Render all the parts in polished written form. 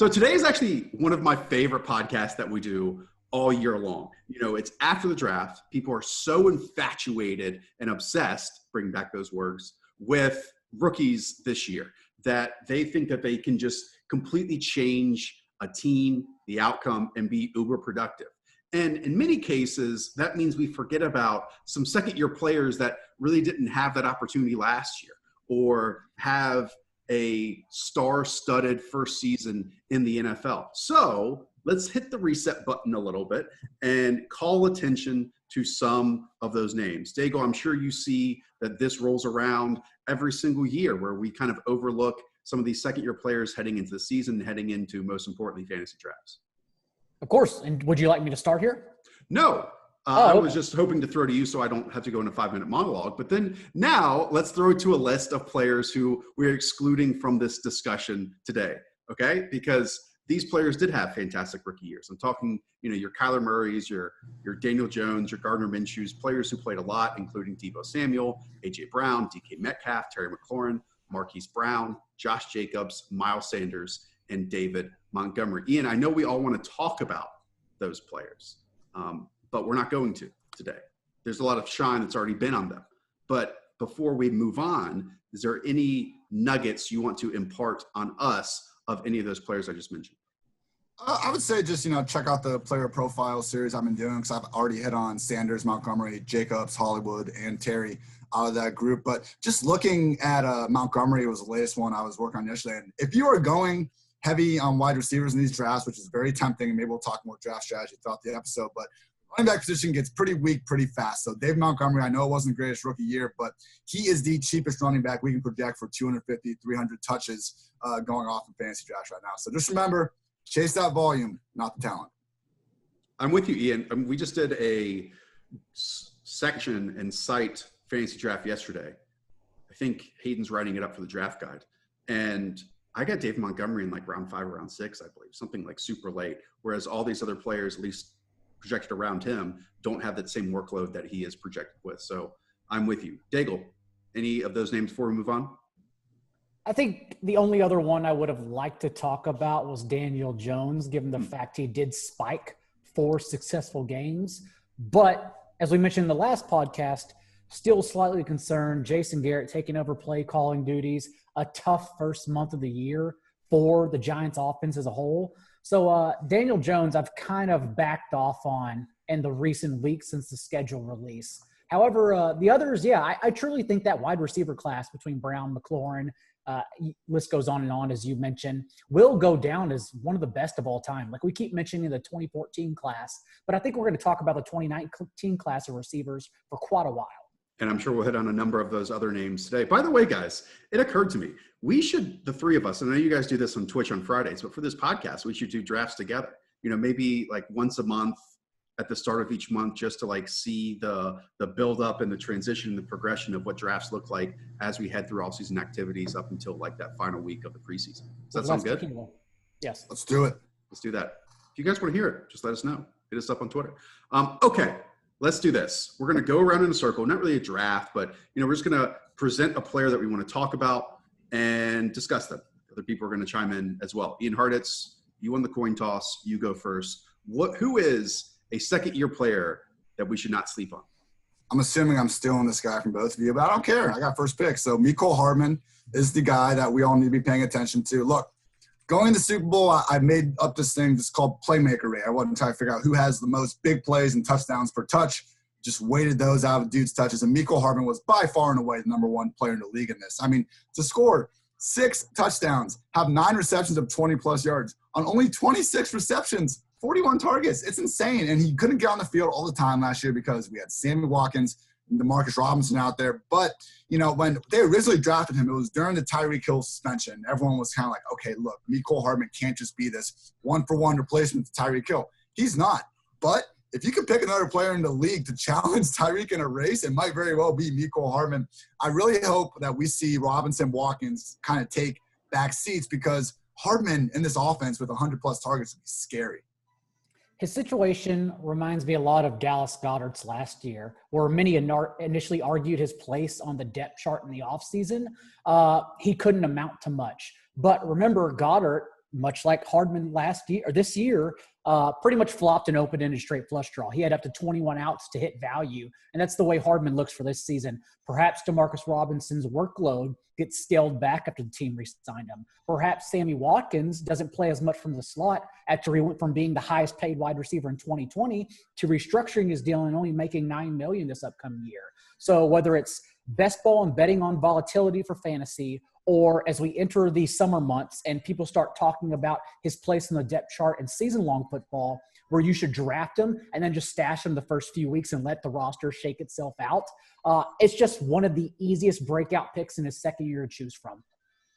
So today is actually one of my favorite podcasts that we do all year long. You know, it's after the draft. People are so infatuated and obsessed, bring back those words, with rookies this year that they think that they can just completely change a team, the outcome, and be uber productive. And in many cases, that means we forget about some second-year players that really didn't have that opportunity last year or have a star-studded first season in the NFL. So let's hit the reset button a little bit and call attention to some of those names. Dago, I'm sure you see that this rolls around every single year where we kind of overlook some of these second-year players heading into the season, heading into, most importantly, fantasy drafts. Of course. And would you like me to start here? No. I was just hoping to throw to you so I don't have to go in a 5-minute monologue. But then now let's throw to a list of players who we're excluding from this discussion today, okay? Because these players did have fantastic rookie years. I'm talking, your Kyler Murrays, your Daniel Jones, your Gardner Minshew's, players who played a lot, including Deebo Samuel, A.J. Brown, DK Metcalf, Terry McLaurin, Marquise Brown, Josh Jacobs, Miles Sanders, and David Montgomery. Ian, I know we all want to talk about those players, but we're not going to today. There's a lot of shine that's already been on them. But before we move on, is there any nuggets you want to impart on us of any of those players I just mentioned? I would say just, check out the player profile series I've been doing because I've already hit on Sanders, Montgomery, Jacobs, Hollywood, and Terry out of that group. But just looking at Montgomery was the latest one I was working on yesterday. And if you are going heavy on wide receivers in these drafts, which is very tempting, and maybe we'll talk more draft strategy throughout the episode, but running back position gets pretty weak pretty fast. So Dave Montgomery, I know it wasn't the greatest rookie year, but he is the cheapest running back we can project for 250, 300 touches going off in fantasy drafts right now. So just remember, chase that volume, not the talent. I'm with you, Ian. We just did a section and site fantasy draft yesterday. I think Hayden's writing it up for the draft guide. And I got Dave Montgomery in like round 5 or round 6, I believe, something like super late, whereas all these other players, at least projected around him, don't have that same workload that he is projected with. So I'm with you. Daigle, any of those names before we move on? I think the only other one I would have liked to talk about was Daniel Jones, given the fact he did spike 4 successful games. But as we mentioned in the last podcast, still slightly concerned. Jason Garrett taking over play calling duties, a tough first month of the year for the Giants offense as a whole. So Daniel Jones, I've kind of backed off on in the recent weeks since the schedule release. However, the others, I truly think that wide receiver class between Brown, McLaurin, list goes on and on, as you mentioned, will go down as one of the best of all time. Like we keep mentioning the 2014 class, but I think we're going to talk about the 2019 class of receivers for quite a while. And I'm sure we'll hit on a number of those other names today. By the way, guys, it occurred to me, we should, the three of us, and I know you guys do this on Twitch on Fridays, but for this podcast, we should do drafts together. Maybe like once a month at the start of each month, just to like see the build up and the transition and the progression of what drafts look like as we head through all season activities up until like that final week of the preseason. Does that sound good? Yes. Let's do it. Let's do that. If you guys want to hear it, just let us know. Hit us up on Twitter. Okay. Let's do this. We're going to go around in a circle, not really a draft, but we're just going to present a player that we want to talk about and discuss them. Other people are going to chime in as well. Ian Harditz, you won the coin toss. You go first. Who is a second-year player that we should not sleep on? I'm assuming I'm stealing this guy from both of you, but I don't care. I got first pick. So Mecole Hardman is the guy that we all need to be paying attention to. Look, going to the Super Bowl, I made up this thing that's called Playmaker Rate. I wasn't trying to figure out who has the most big plays and touchdowns per touch. Just weighted those out of dude's touches. And Mecole Hardman was by far and away the number 1 player in the league in this. I mean, to score 6 touchdowns, have 9 receptions of 20-plus yards on only 26 receptions, 41 targets. It's insane. And he couldn't get on the field all the time last year because we had Sammy Watkins and Demarcus Robinson out there. But, when they originally drafted him, it was during the Tyreek Hill suspension. Everyone was kind of like, okay, look, Mecole Hardman can't just be this one-for-one replacement to Tyreek Hill. He's not. But if you could pick another player in the league to challenge Tyreek in a race, it might very well be Mecole Hardman. I really hope that we see Robinson, Watkins kind of take back seats because Hardman in this offense with 100-plus targets would be scary. His situation reminds me a lot of Dallas Goedert's last year, where many initially argued his place on the depth chart in the offseason. He couldn't amount to much. But remember, Goddard much like Hardman last year or this year, pretty much flopped an open-ended straight flush draw. He had up to 21 outs to hit value, and that's the way Hardman looks for this season. Perhaps Demarcus Robinson's workload gets scaled back after the team re-signed him. Perhaps Sammy Watkins doesn't play as much from the slot after he went from being the highest paid wide receiver in 2020 to restructuring his deal and only making $9 million this upcoming year. So whether it's best ball and betting on volatility for fantasy, or as we enter the summer months and people start talking about his place in the depth chart in season-long football, where you should draft him and then just stash him the first few weeks and let the roster shake itself out. It's just one of the easiest breakout picks in his second year to choose from.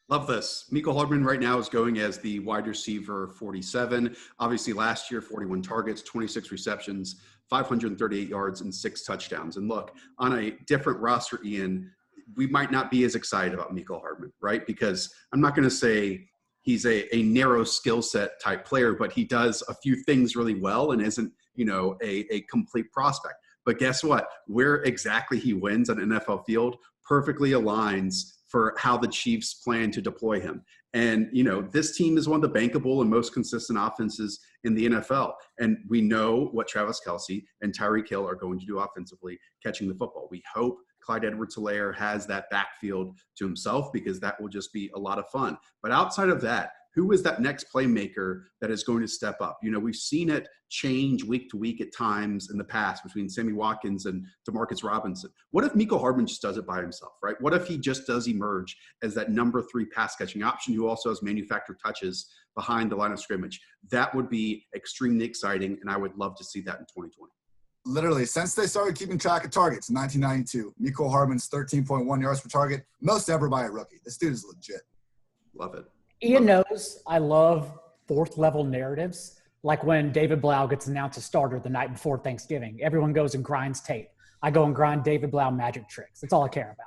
Love this. Mecole Hardman right now is going as the wide receiver 47. Obviously last year, 41 targets, 26 receptions, 538 yards, and 6 touchdowns. And look, on a different roster, Ian, we might not be as excited about Mecole Hardman, right? Because I'm not going to say he's a narrow skill set type player, but he does a few things really well and isn't, a complete prospect. But guess what? Where exactly he wins on an NFL field perfectly aligns for how the Chiefs plan to deploy him. And, this team is one of the bankable and most consistent offenses in the NFL. And we know what Travis Kelce and Tyreek Hill are going to do offensively, catching the football. We hope Clyde Edwards-Helaire has that backfield to himself, because that will just be a lot of fun. But outside of that, who is that next playmaker that is going to step up? We've seen it change week to week at times in the past between Sammy Watkins and Demarcus Robinson. What if Mecole Hardman just does it by himself, right? What if he just does emerge as that number 3 pass catching option who also has manufactured touches behind the line of scrimmage? That would be extremely exciting, and I would love to see that in 2020. Literally, since they started keeping track of targets in 1992, Mecole Hardman's 13.1 yards per target, most ever by a rookie. This dude is legit. Love it. Ian knows I love fourth-level narratives, like when David Blau gets announced as starter the night before Thanksgiving. Everyone goes and grinds tape. I go and grind David Blau magic tricks. That's all I care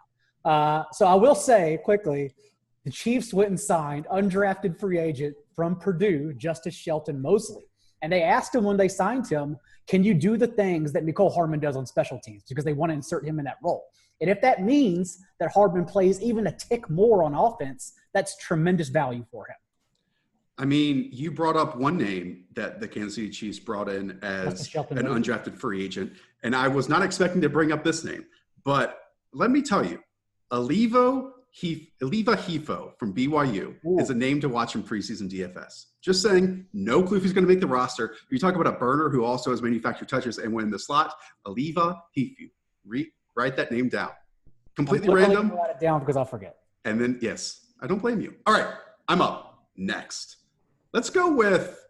about. So I will say quickly, the Chiefs went and signed undrafted free agent from Purdue, Justice Shelton Mosley. And they asked him when they signed him, can you do the things that Mecole Hardman does on special teams? Because they want to insert him in that role. And if that means that Hardman plays even a tick more on offense, that's tremendous value for him. I mean, you brought up one name that the Kansas City Chiefs brought in as an undrafted free agent, and I was not expecting to bring up this name. But let me tell you, Aliva Hifo from BYU is a name to watch in preseason DFS. Just saying, no clue if he's going to make the roster. You talk about a burner who also has manufactured touches and win the slot, Aliva Hifo. Write that name down. Completely random. Write it down because I'll forget. And then, yes, I don't blame you. All right, I'm up. Next. Let's go with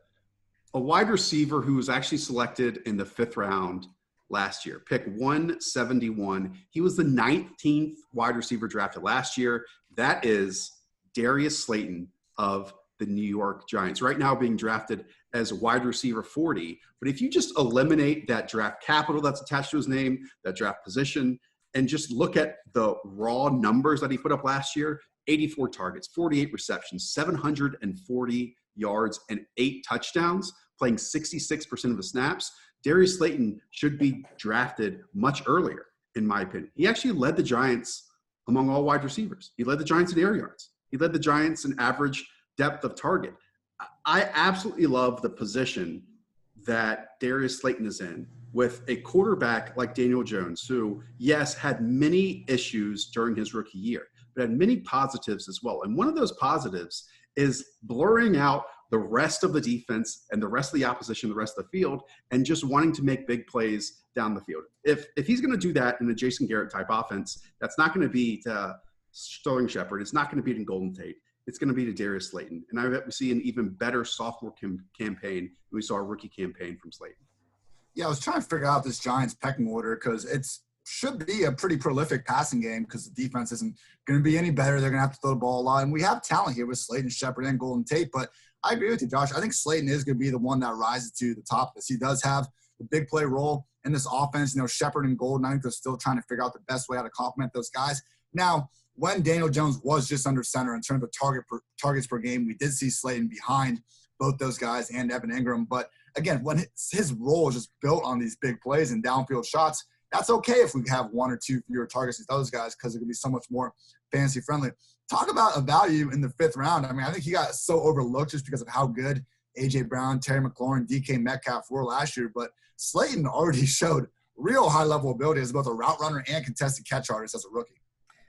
a wide receiver who was actually selected in the 5th round last year. Pick 171. He was the 19th wide receiver drafted last year. That is Darius Slayton of the New York Giants. Right now being drafted as wide receiver 40. But if you just eliminate that draft capital that's attached to his name, that draft position, and just look at the raw numbers that he put up last year, 84 targets, 48 receptions, 740 yards, and 8 touchdowns, playing 66% of the snaps, Darius Slayton should be drafted much earlier, in my opinion. He actually led the Giants among all wide receivers. He led the Giants in air yards. He led the Giants in average depth of target. I absolutely love the position that Darius Slayton is in with a quarterback like Daniel Jones, who, yes, had many issues during his rookie year, but had many positives as well. And one of those positives is blurring out the rest of the defense and the rest of the opposition, the rest of the field, and just wanting to make big plays down the field. If he's going to do that in a Jason Garrett type offense, that's not going to be to Sterling Shepard. It's not going to be to Golden Tate. It's going to be to Darius Slayton. And I bet we see an even better sophomore campaign than we saw a rookie campaign from Slayton. Yeah, I was trying to figure out this Giants pecking order because it's should be a pretty prolific passing game because the defense isn't going to be any better. They're going to have to throw the ball a lot. And we have talent here with Slayton, Shepard, and Golden Tate. But I agree with you, Josh. I think Slayton is going to be the one that rises to the top of this. He does have the big play role in this offense. Shepard and Golden, I think they're still trying to figure out the best way how to complement those guys. Now, when Daniel Jones was just under center in terms of targets per game, we did see Slayton behind both those guys and Evan Ingram. But, again, when his role is just built on these big plays and downfield shots, That's okay if we have 1 or 2 fewer targets with those guys because it can be so much more fantasy friendly. Talk about a value in the 5th round. I mean, I think he got so overlooked just because of how good A.J. Brown, Terry McLaurin, DK Metcalf were last year. But Slayton already showed real high-level ability as both a route runner and contested catch artist as a rookie.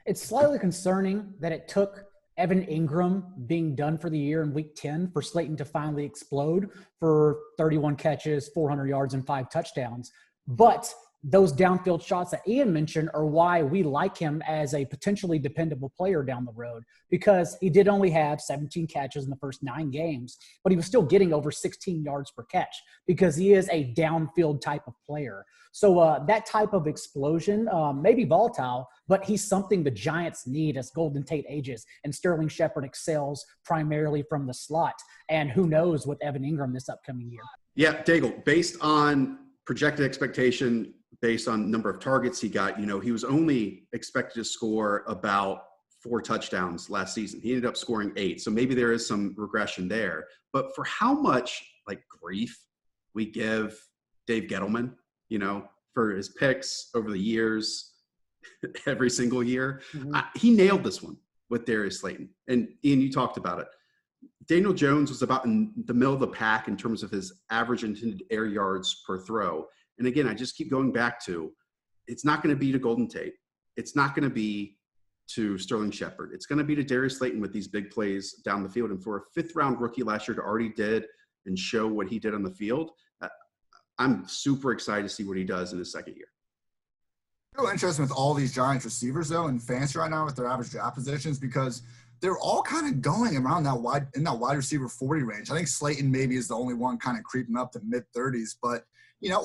It's slightly concerning that it took Evan Ingram being done for the year in week 10 for Slayton to finally explode for 31 catches, 400 yards, and 5 touchdowns. But those downfield shots that Ian mentioned are why we like him as a potentially dependable player down the road, because he did only have 17 catches in the first 9 games, but he was still getting over 16 yards per catch because he is a downfield type of player. So that type of explosion may be volatile, but he's something the Giants need as Golden Tate ages and Sterling Shepard excels primarily from the slot. And who knows with Evan Ingram this upcoming year. Yeah, Daigle, based on projected expectation, based on number of targets he got, he was only expected to score about 4 touchdowns last season. He ended up scoring 8. So maybe there is some regression there. But for how much grief we give Dave Gettleman, for his picks over the years, every single year, he nailed this one with Darius Slayton. And Ian, you talked about it. Daniel Jones was about in the middle of the pack in terms of his average intended air yards per throw. And again, I just keep going back to, it's not going to be to Golden Tate. It's not going to be to Sterling Shepard. It's going to be to Darius Slayton with these big plays down the field. And for a 5th-round rookie last year to already did and show what he did on the field, I'm super excited to see what he does in his 2nd year. So interesting with all these Giants receivers, though, in fantasy right now with their average draft positions, because they're all kind of going around that wide receiver 40 range. I think Slayton maybe is the only one kind of creeping up to mid-30s, but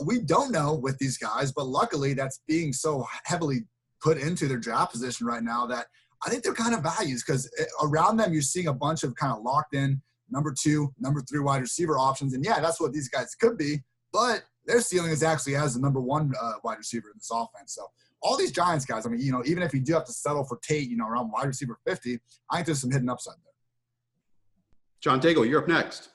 we don't know with these guys, but luckily that's being so heavily put into their draft position right now that I think they're kind of values, because around them you're seeing a bunch of kind of locked in number 2, number 3 wide receiver options. And yeah, that's what these guys could be, but their ceiling is actually as the number 1 wide receiver in this offense. So all these Giants guys, I mean, even if you do have to settle for Tate, around wide receiver 50, I think there's some hidden upside there. John Daigle, you're up next.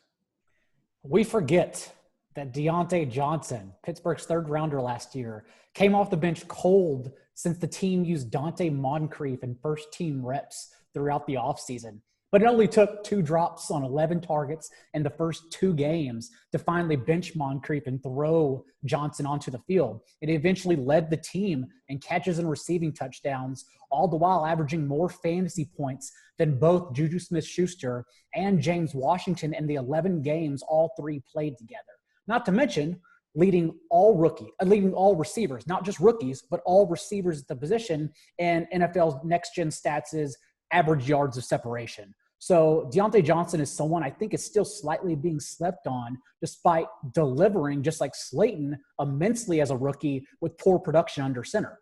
We forget that Diontae Johnson, Pittsburgh's 3rd rounder last year, came off the bench cold since the team used Dante Moncrief in first-team reps throughout the offseason. But it only took 2 drops on 11 targets in the first 2 games to finally bench Moncrief and throw Johnson onto the field. It eventually led the team in catches and receiving touchdowns, all the while averaging more fantasy points than both Juju Smith-Schuster and James Washington in the 11 games all 3 played together. Not to mention leading all receivers, not just rookies, but all receivers at the position, and NFL's next-gen stats is average yards of separation. So Diontae Johnson is someone I think is still slightly being slept on, despite delivering, just like Slayton, immensely as a rookie with poor production under center.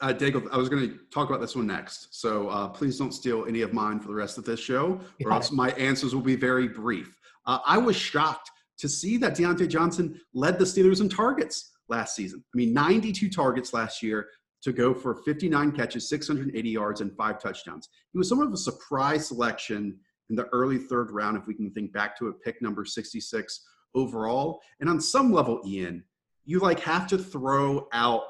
Daigle, I was going to talk about this one next. So please don't steal any of mine for the rest of this show, or else my answers will be very brief. I was shocked to see that Diontae Johnson led the Steelers in targets last season. I mean, 92 targets last year to go for 59 catches, 680 yards, and 5 touchdowns. He was somewhat of a surprise selection in the early 3rd round, if we can think back to it, pick number 66 overall. And on some level, Ian, you have to throw out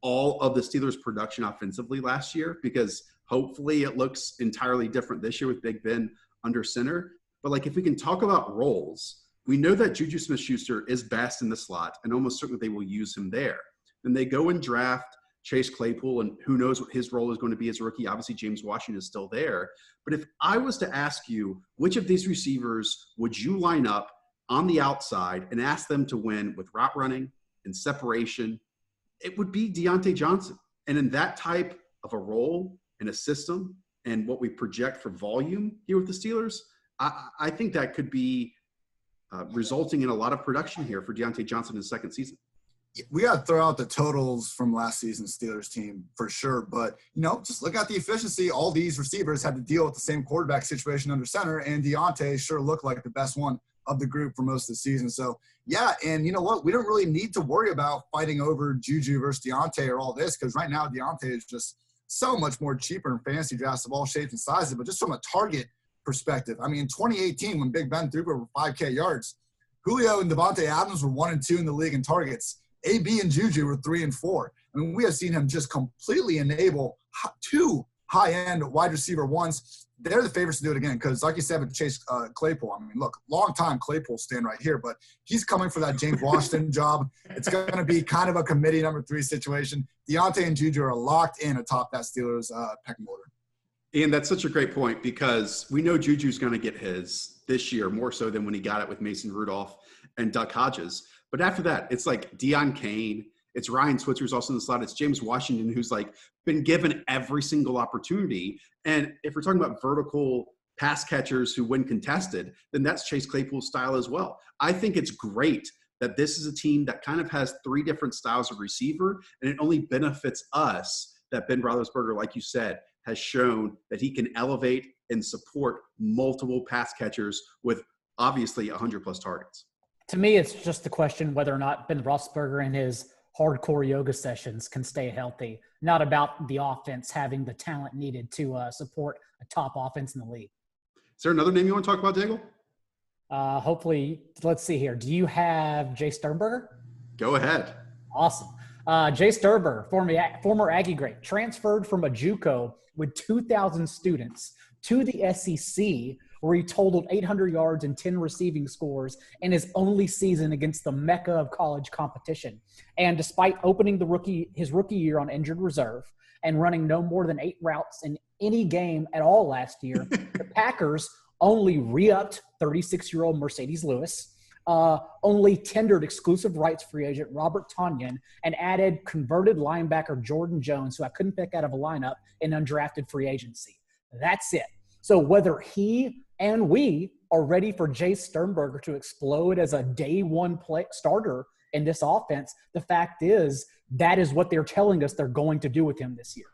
all of the Steelers' production offensively last year, because hopefully it looks entirely different this year with Big Ben under center. But if we can talk about roles, we know that Juju Smith-Schuster is best in the slot, and almost certainly they will use him there. Then they go and draft Chase Claypool, and who knows what his role is going to be as a rookie. Obviously, James Washington is still there. But if I was to ask you, which of these receivers would you line up on the outside and ask them to win with route running and separation, it would be Diontae Johnson. And in that type of a role in a system and what we project for volume here with the Steelers, I think that could be resulting in a lot of production here for Diontae Johnson in his 2nd season. We got to throw out the totals from last season's Steelers team for sure. But, just look at the efficiency. All these receivers had to deal with the same quarterback situation under center, and Diontae sure looked like the best one of the group for most of the season. So, yeah, and you know what? We don't really need to worry about fighting over Juju versus Diontae or all this, because right now Diontae is just so much more cheaper in fantasy drafts of all shapes and sizes. But just from a target perspective, I mean, in 2018 when Big Ben threw for over 5K yards, Julio and Devontae Adams were 1 and 2 in the league in targets. AB and Juju were 3 and 4. I mean, we have seen him just completely enable two high-end wide receiver ones. They're the favorites to do it again because, like you said, with Chase Claypool, I mean, look, long time Claypool stand right here, but he's coming for that James Washington job. It's going to be kind of a committee number 3 situation. Diontae and Juju are locked in atop that Steelers pecking order. Ian, that's such a great point because we know Juju's going to get his this year more so than when he got it with Mason Rudolph and Duck Hodges. But after that, it's like Deion Kane. It's Ryan Switzer who's also in the slot. It's James Washington who's like been given every single opportunity. And if we're talking about vertical pass catchers who win contested, then that's Chase Claypool's style as well. I think it's great that this is a team that kind of has 3 different styles of receiver, and it only benefits us that Ben Roethlisberger, like you said, has shown that he can elevate and support multiple pass catchers with obviously 100+ targets. To me, it's just the question whether or not Ben Roethlisberger and his hardcore yoga sessions can stay healthy, not about the offense having the talent needed to support a top offense in the league. Is there another name you want to talk about, Daigle? Hopefully, let's see here. Do you have Jace Sternberger? Go ahead. Awesome. Jace Sternberger, former Aggie great, transferred from a JUCO with 2,000 students to the SEC, where he totaled 800 yards and 10 receiving scores in his only season against the mecca of college competition. And despite opening his rookie year on injured reserve and running no more than 8 routes in any game at all last year, the Packers only re-upped 36-year-old Mercedes Lewis, only tendered exclusive rights free agent Robert Tonyan, and added converted linebacker Jordan Jones, who I couldn't pick out of a lineup in undrafted free agency. That's it. So whether he and we are ready for Jace Sternberger to explode as a day one starter in this offense, the fact is that is what they're telling us they're going to do with him this year.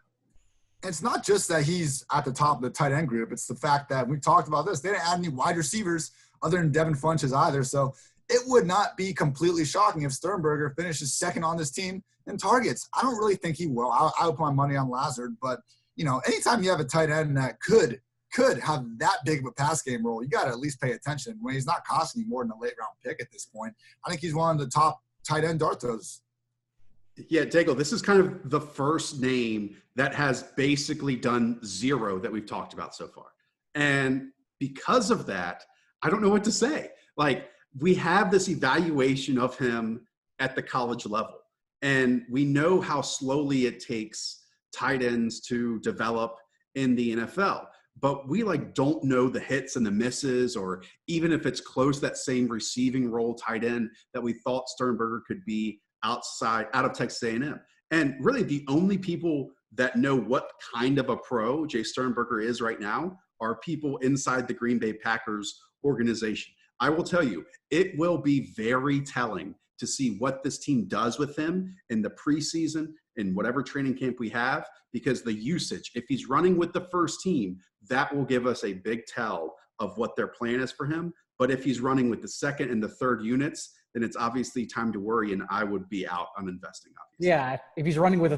It's not just that he's at the top of the tight end group. It's the fact that we talked about this. They didn't add any wide receivers other than Devin Funchess either. So it would not be completely shocking if Sternberger finishes second on this team in targets. I don't really think he will. I would put my money on Lazard. But, you know, anytime you have a tight end that could have that big of a pass game role, you got to at least pay attention. When he's not costing you more than a late-round pick at this point, I think he's one of the top tight end dart throws. Yeah, Daigle, this is kind of the first name that has basically done 0 that we've talked about so far. And because of that, I don't know what to say. Like, we have this evaluation of him at the college level, and we know how slowly it takes tight ends to develop in the NFL. But we don't know the hits and the misses, or even if it's close, that same receiving role tight end that we thought Sternberger could be out of Texas A&M. And really the only people that know what kind of a pro Jace Sternberger is right now are people inside the Green Bay Packers organization. I will tell you, it will be very telling to see what this team does with him in the preseason, in whatever training camp we have, because the usage, if he's running with the first team, that will give us a big tell of what their plan is for him. But if he's running with the second and the third units, then it's obviously time to worry, and I would be out on investing, obviously. Yeah, if he's running with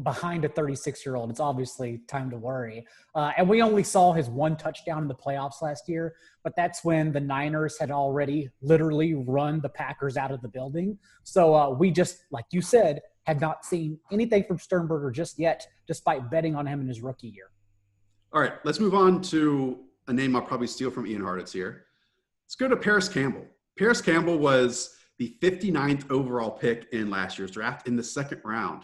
behind a 36-year-old, it's obviously time to worry. And we only saw his 1 touchdown in the playoffs last year, but that's when the Niners had already literally run the Packers out of the building. So we just, like you said, have not seen anything from Sternberger just yet, despite betting on him in his rookie year. All right, let's move on to a name I'll probably steal from Ian Hartitz here. Let's go to Parris Campbell. Parris Campbell was the 59th overall pick in last year's draft in the 2nd round.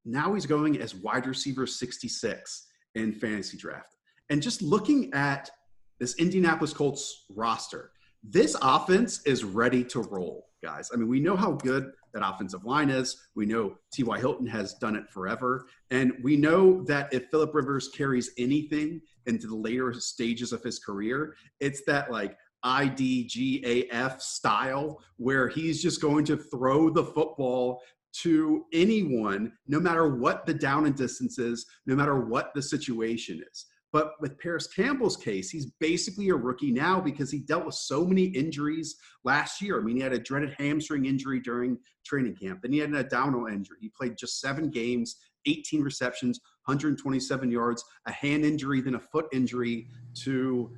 Now he's going as wide receiver 66 in fantasy draft. And just looking at this Indianapolis Colts roster, this offense is ready to roll, guys. I mean, we know how good that offensive line is. We know T.Y. Hilton has done it forever. And we know that if Phillip Rivers carries anything into the later stages of his career, it's that IDGAF style where he's just going to throw the football to anyone, no matter what the down and distance is, no matter what the situation is. But with Parris Campbell's case, he's basically a rookie now because he dealt with so many injuries last year. I mean, he had a dreaded hamstring injury during training camp. Then he had an abdominal injury. He played just 7 games, 18 receptions, 127 yards, a hand injury, then a foot injury to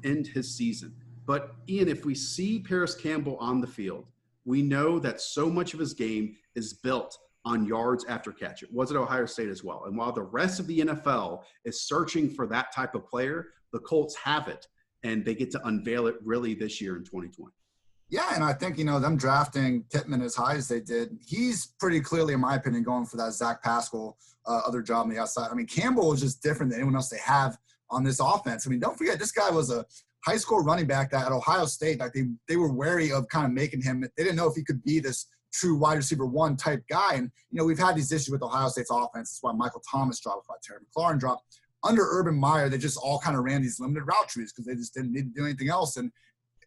end his season. But, Ian, if we see Parris Campbell on the field, we know that so much of his game is built on yards after catch. It was at Ohio State as well. And while the rest of the NFL is searching for that type of player, the Colts have it, and they get to unveil it really this year in 2020. Yeah, and I think, them drafting Pittman as high as they did, he's pretty clearly, in my opinion, going for that Zach Pascal other job on the outside. I mean, Campbell is just different than anyone else they have on this offense. I mean, don't forget, this guy was a high school running back that at Ohio State, like they were wary of kind of making him. They didn't know if he could be this true wide receiver one type guy. And, we've had these issues with Ohio State's offense. That's why Michael Thomas dropped, why Terry McLaurin dropped. Under Urban Meyer, they just all kind of ran these limited route trees because they just didn't need to do anything else. And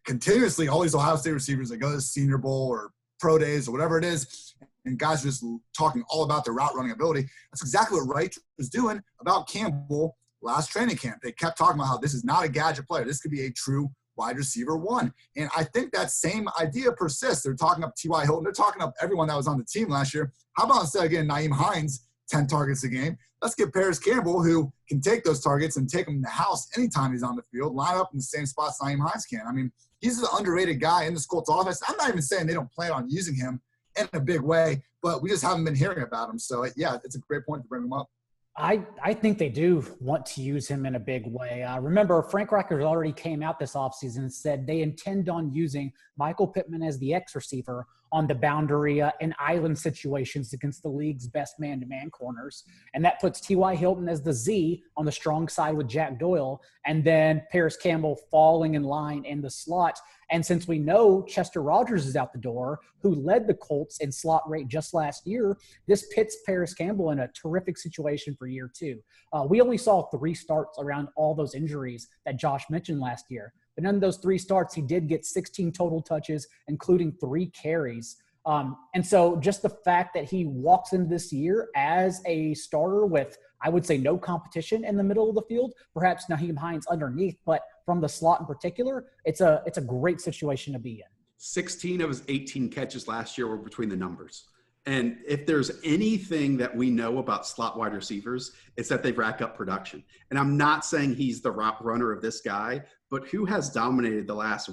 continuously, all these Ohio State receivers that go to the Senior Bowl or pro days or whatever it is, and guys are just talking all about their route running ability. That's exactly what Wright was doing about Campbell last training camp. They kept talking about how this is not a gadget player. This could be a true wide receiver one. And I think that same idea persists. They're talking up T.Y. Hilton. They're talking up everyone that was on the team last year. How about instead of getting Nyheim Hines 10 targets a game, let's get Parris Campbell, who can take those targets and take them in the house anytime he's on the field, line up in the same spots Nyheim Hines can. I mean, he's an underrated guy in the Colts offense. I'm not even saying they don't plan on using him in a big way, but we just haven't been hearing about him. So, yeah, it's a great point to bring him up. I think they do want to use him in a big way. Remember, Frank Reich already came out this offseason and said they intend on using Michael Pittman as the X receiver on the boundary and island situations against the league's best man-to-man corners. And that puts T.Y. Hilton as the Z on the strong side with Jack Doyle, and then Parris Campbell falling in line in the slot. And since we know Chester Rogers is out the door, who led the Colts in slot rate just last year, this pits Parris Campbell in a terrific situation for year two. We only saw 3 starts around all those injuries that Josh mentioned last year. But none of those 3 starts, he did get 16 total touches, including 3 carries. And so just the fact that he walks into this year as a starter with, I would say, no competition in the middle of the field, perhaps Nyheim Hines underneath, but from the slot in particular, it's a great situation to be in. 16 of his 18 catches last year were between the numbers. And if there's anything that we know about slot wide receivers, it's that they rack up production. And I'm not saying he's the route runner of this guy, but who has dominated the last,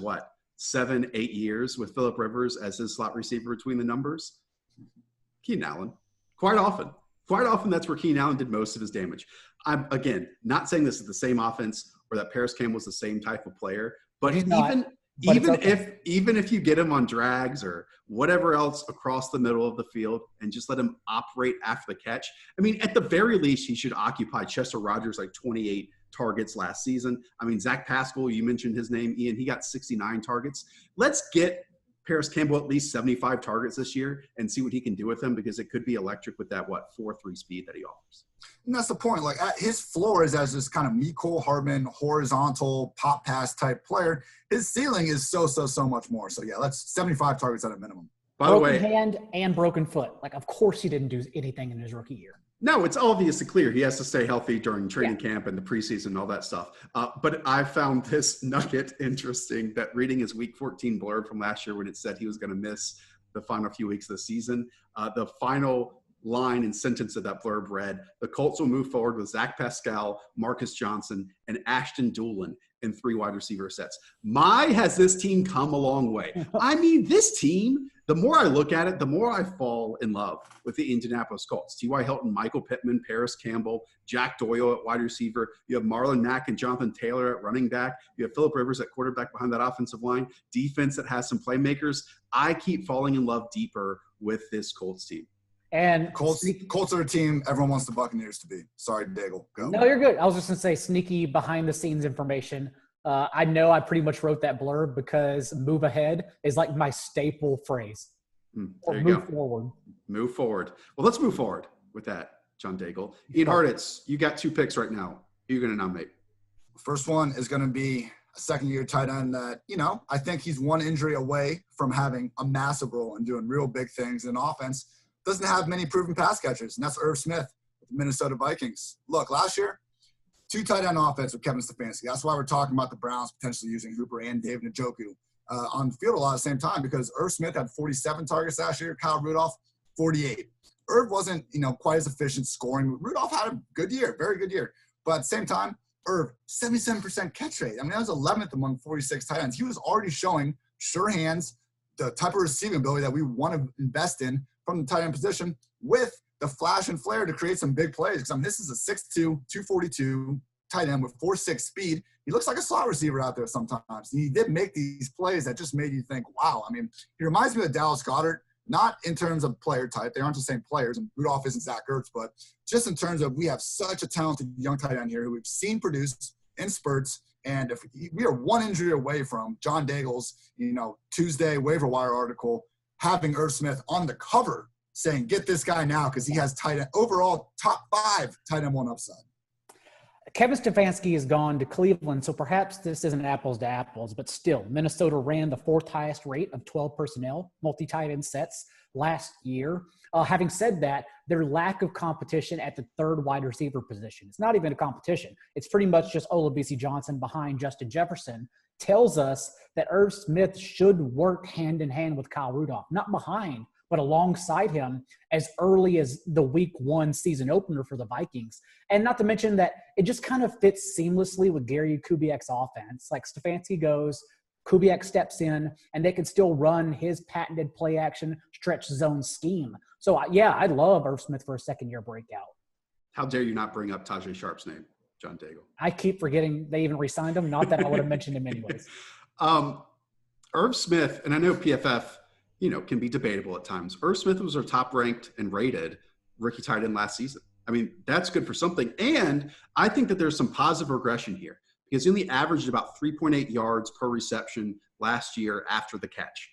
7-8 years with Phillip Rivers as his slot receiver between the numbers? Keenan Allen. Quite often that's where Keenan Allen did most of his damage. I'm, again, not saying this is the same offense or that Parris Campbell was the same type of player, but even if you get him on drags or whatever else across the middle of the field and just let him operate after the catch, I mean, at the very least, he should occupy Chester Rogers 28 targets last season. I mean, Zach Pascal, you mentioned his name, Ian, he got 69 targets. Let's get Parris Campbell at least 75 targets this year and see what he can do with them, because it could be electric with that, 4.3 speed that he offers. And that's the point. Like, his floor is as this kind of Mecole Hardman, horizontal pop pass type player. His ceiling is so much more. So, yeah, that's 75 targets at a minimum. By the way, broken hand and broken foot. Of course he didn't do anything in his rookie year. No, it's obviously clear he has to stay healthy during training camp and the preseason and all that stuff. But I found this nugget interesting, that reading his Week 14 blurb from last year when it said he was going to miss the final few weeks of the season, the final line and sentence of that blurb read, "The Colts will move forward with Zach Pascal, Marcus Johnson, and Ashton Doolin in 3 wide receiver sets." Has this team come a long way? I mean, this team, the more I look at it, the more I fall in love with the Indianapolis Colts. T.Y. Hilton, Michael Pittman, Parris Campbell, Jack Doyle at wide receiver. You have Marlon Mack and Jonathan Taylor at running back. You have Phillip Rivers at quarterback behind that offensive line. Defense that has some playmakers. I keep falling in love deeper with this Colts team. And Colts are a team everyone wants the Buccaneers to be. Sorry, Daigle. Go. No, you're good. I was just going to say sneaky behind-the-scenes information. I know I pretty much wrote that blurb because move ahead is like my staple phrase. Or move forward. Move forward. Well, let's move forward with that, John Daigle. Ian Hartitz, you got 2 picks right now. Who are you going to nominate? First one is going to be a second-year tight end that, I think he's one injury away from having a massive role and doing real big things in offense. Doesn't have many proven pass catchers, and that's Irv Smith with the Minnesota Vikings. Look, last year, 2 tight end offense with Kevin Stefanski. That's why we're talking about the Browns potentially using Hooper and David Njoku on the field a lot at the same time, because Irv Smith had 47 targets last year, Kyle Rudolph 48. Irv wasn't, quite as efficient scoring. Rudolph had a good year, very good year. But at the same time, Irv, 77% catch rate. I mean, that was 11th among 46 tight ends. He was already showing sure hands, the type of receiving ability that we want to invest in from the tight end position with the flash and flair to create some big plays. Because I mean, this is a 6'2", 242 tight end with 4.6 speed. He looks like a slot receiver out there sometimes. He did make these plays that just made you think, wow. I mean, he reminds me of Dallas Goedert, not in terms of player type. They aren't the same players, and Rudolph isn't Zach Ertz, but just in terms of we have such a talented young tight end here who we've seen produce in spurts. And if we are one injury away from John Daigle's, Tuesday waiver wire article having Irv Smith on the cover saying, get this guy now because he has tight end overall top 5 tight end 1 upside. Kevin Stefanski has gone to Cleveland, so perhaps this isn't apples to apples, but still, Minnesota ran the 4th highest rate of 12 personnel, multi-tight end sets last year. Having said that, their lack of competition at the 3rd wide receiver position, it's not even a competition. It's pretty much just Ozigbo Johnson behind Justin Jefferson, tells us that Irv Smith should work hand in hand with Kyle Rudolph, not behind, but alongside him as early as the week 1 season opener for the Vikings. And not to mention that it just kind of fits seamlessly with Gary Kubiak's offense. Like Stefanski goes, Kubiak steps in, and they can still run his patented play action stretch zone scheme. So, yeah, I love Irv Smith for a second-year breakout. How dare you not bring up Tajay Sharp's name, John Daigle? I keep forgetting they even re-signed him. Not that I would have mentioned him anyways. Irv Smith, and I know PFF, can be debatable at times. Irv Smith was our top-ranked and rated rookie tight end last season. I mean, that's good for something. And I think that there's some positive regression here because he only averaged about 3.8 yards per reception last year after the catch.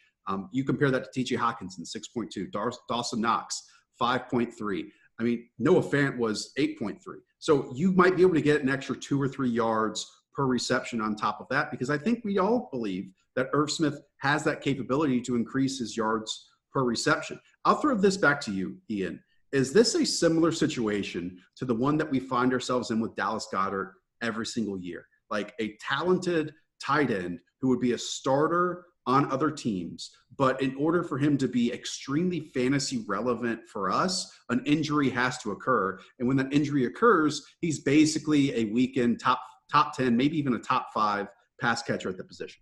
You compare that to T.J. Hockenson, 6.2, Dawson Knox, 5.3. I mean, Noah Fant was 8.3. So you might be able to get an extra 2 or 3 yards per reception on top of that because I think we all believe that Irv Smith has that capability to increase his yards per reception. I'll throw this back to you, Ian. Is this a similar situation to the one that we find ourselves in with Dallas Goedert every single year? Like a talented tight end who would be a starter on other teams, but in order for him to be extremely fantasy relevant for us, an injury has to occur. And when that injury occurs, he's basically a weekend top 10, maybe even a top 5 pass catcher at the position.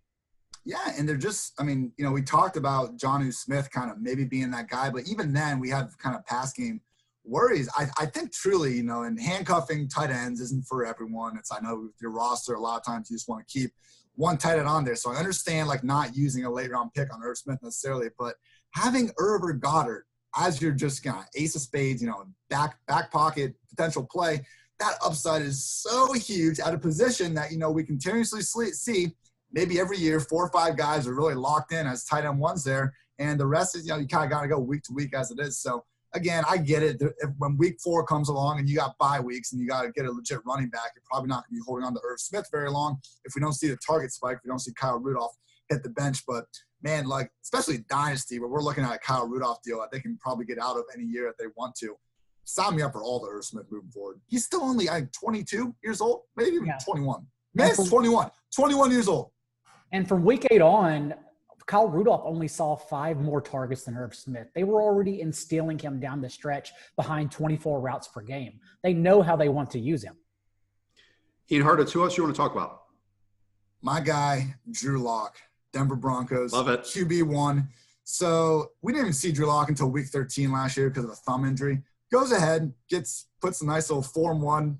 Yeah, and they're just, we talked about Jonnu Smith kind of maybe being that guy, but even then we have kind of pass game worries. I think truly, and handcuffing tight ends isn't for everyone. I know with your roster, a lot of times you just want to keep one tight end on there. So I understand not using a late round pick on Irv Smith necessarily, but having Irv or Goddard as your just kind of ace of spades, back pocket potential play, that upside is so huge at a position that, we continuously see maybe every year 4 or 5 guys are really locked in as tight end 1s there. And the rest is, you kind of got to go week to week as it is. So again, I get it. When week 4 comes along and you got bye weeks and you got to get a legit running back, you're probably not going to be holding on to Irv Smith very long if we don't see the target spike, if we don't see Kyle Rudolph hit the bench. But man, especially Dynasty, where we're looking at a Kyle Rudolph deal that they can probably get out of any year if they want to. Sign me up for all the Irv Smith moving forward. He's still only 22 years old, maybe even 21. Man, it's 21 years old. And from week 8 on, Kyle Rudolph only saw 5 more targets than Irv Smith. They were already instilling him down the stretch behind 24 routes per game. They know how they want to use him. Ian Hardman, who else you want to talk about? My guy, Drew Lock, Denver Broncos. Love it. QB1. So we didn't even see Drew Lock until week 13 last year because of a thumb injury. Goes ahead, puts a nice little 4-1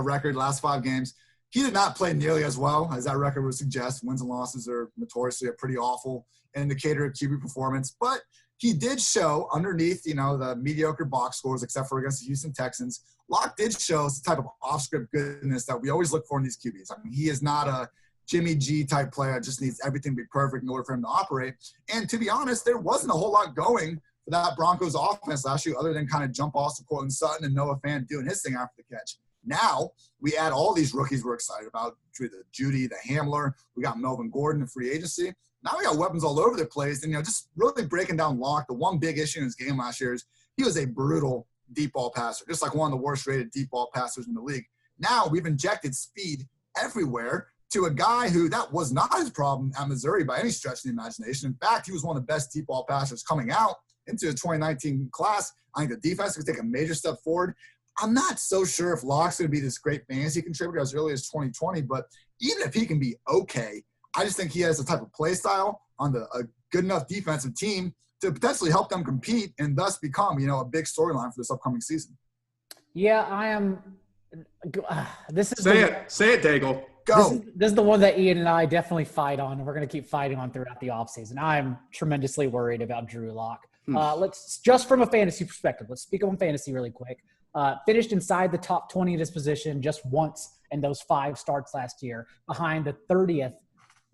record last 5 games. He did not play nearly as well as that record would suggest. Wins and losses are notoriously a pretty awful indicator of QB performance. But he did show underneath, the mediocre box scores, except for against the Houston Texans. Lock did show the type of off-script goodness that we always look for in these QBs. He is not a Jimmy G type player that just needs everything to be perfect in order for him to operate. And to be honest, there wasn't a whole lot going for that Broncos offense last year other than kind of jump off to Cortland Sutton and Noah Fant doing his thing after the catch. Now we add all these rookies we're excited about, the Judy, the Hamler. We got Melvin Gordon in free agency. Now we got weapons all over the place. And, just really breaking down Lock. The one big issue in his game last year is he was a brutal deep ball passer, just like one of the worst rated deep ball passers in the league. Now we've injected speed everywhere to a guy who that was not his problem at Missouri by any stretch of the imagination. In fact, he was one of the best deep ball passers coming out into the 2019 class. I think the defense could take a major step forward. I'm not so sure if Lock's going to be this great fantasy contributor as early as 2020, but even if he can be okay, I just think he has the type of play style on a good enough defensive team to potentially help them compete and thus become, a big storyline for this upcoming season. Yeah, I am. This is Say it, Daigle. Go. This is the one that Ian and I definitely fight on, and we're going to keep fighting on throughout the offseason. I'm tremendously worried about Drew Lock. Let's just from a fantasy perspective, let's speak on fantasy really quick. Finished inside the top 20 of his position just once in those 5 starts last year, behind the 30th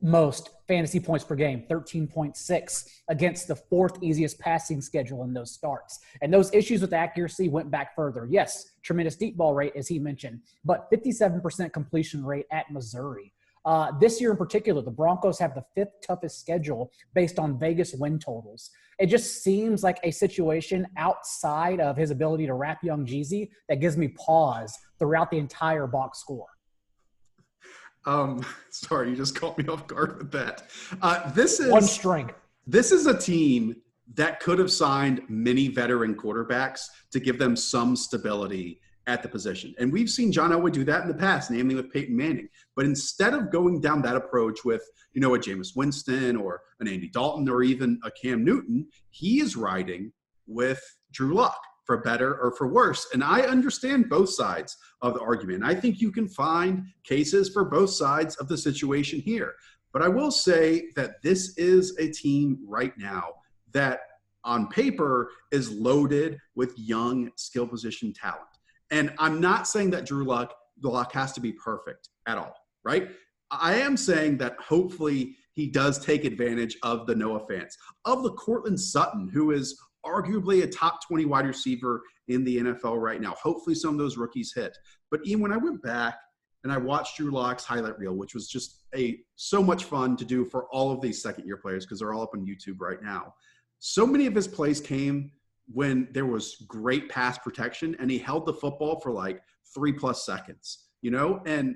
most fantasy points per game, 13.6, against the 4th easiest passing schedule in those starts. And those issues with accuracy went back further. Yes, tremendous deep ball rate, as he mentioned, but 57% completion rate at Missouri. This year in particular, the Broncos have the 5th toughest schedule based on Vegas win totals. It just seems like a situation outside of his ability to wrap Young Jeezy that gives me pause throughout the entire box score. Sorry, you just caught me off guard with that. This is one string. This is a team that could have signed many veteran quarterbacks to give them some stability at the position. And we've seen John Elway do that in the past, namely with Peyton Manning. But instead of going down that approach with, a Jameis Winston or an Andy Dalton or even a Cam Newton, he is riding with Drew Lock, for better or for worse. And I understand both sides of the argument. I think you can find cases for both sides of the situation here. But I will say that this is a team right now that on paper is loaded with young skill position talent. And I'm not saying that Drew Lock has to be perfect at all, right? I am saying that hopefully he does take advantage of the Noah Fant, of the Courtland Sutton, who is arguably a top 20 wide receiver in the NFL right now. Hopefully some of those rookies hit. But Ian, when I went back and I watched Drew Lock's highlight reel, which was just so much fun to do for all of these second-year players because they're all up on YouTube right now. So many of his plays came when there was great pass protection and he held the football for like 3+ seconds, And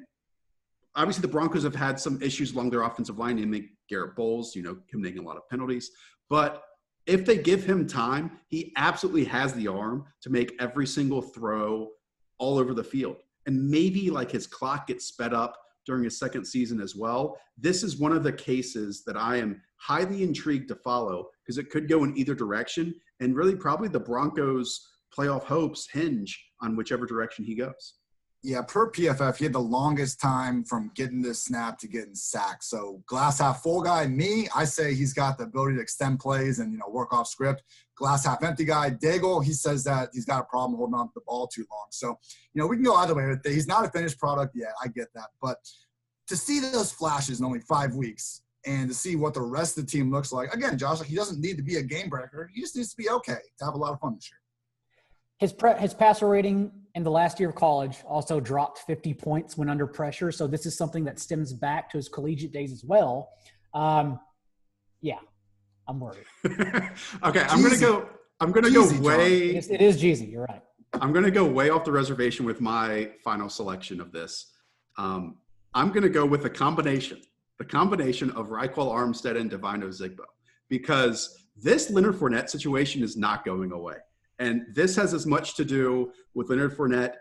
obviously the Broncos have had some issues along their offensive line, namely Garrett Bowles, committing a lot of penalties. But if they give him time, he absolutely has the arm to make every single throw all over the field. And maybe like his clock gets sped up during his second season as well. This is one of the cases that I am highly intrigued to follow because it could go in either direction. And really probably the Broncos' playoff hopes hinge on whichever direction he goes. Yeah, per PFF, he had the longest time from getting this snap to getting sacked. So glass half full guy, me, I say he's got the ability to extend plays and, work off script. Glass half empty guy, Daigle, he says that he's got a problem holding on to the ball too long. So, we can go either way with it. He's not a finished product yet. I get that. But to see those flashes in only 5 weeks and to see what the rest of the team looks like, again, Josh, he doesn't need to be a game breaker. He just needs to be okay to have a lot of fun this year. His passer rating in the last year of college also dropped 50 points when under pressure. So this is something that stems back to his collegiate days as well. Yeah, I'm worried. Okay, I'm going to go way. It is Jeezy. You're right. I'm going to go way off the reservation with my final selection of this. I'm going to go with the combination of Ryquell, Armstead, and Devine Ozigbo, because this Leonard Fournette situation is not going away. And this has as much to do with Leonard Fournette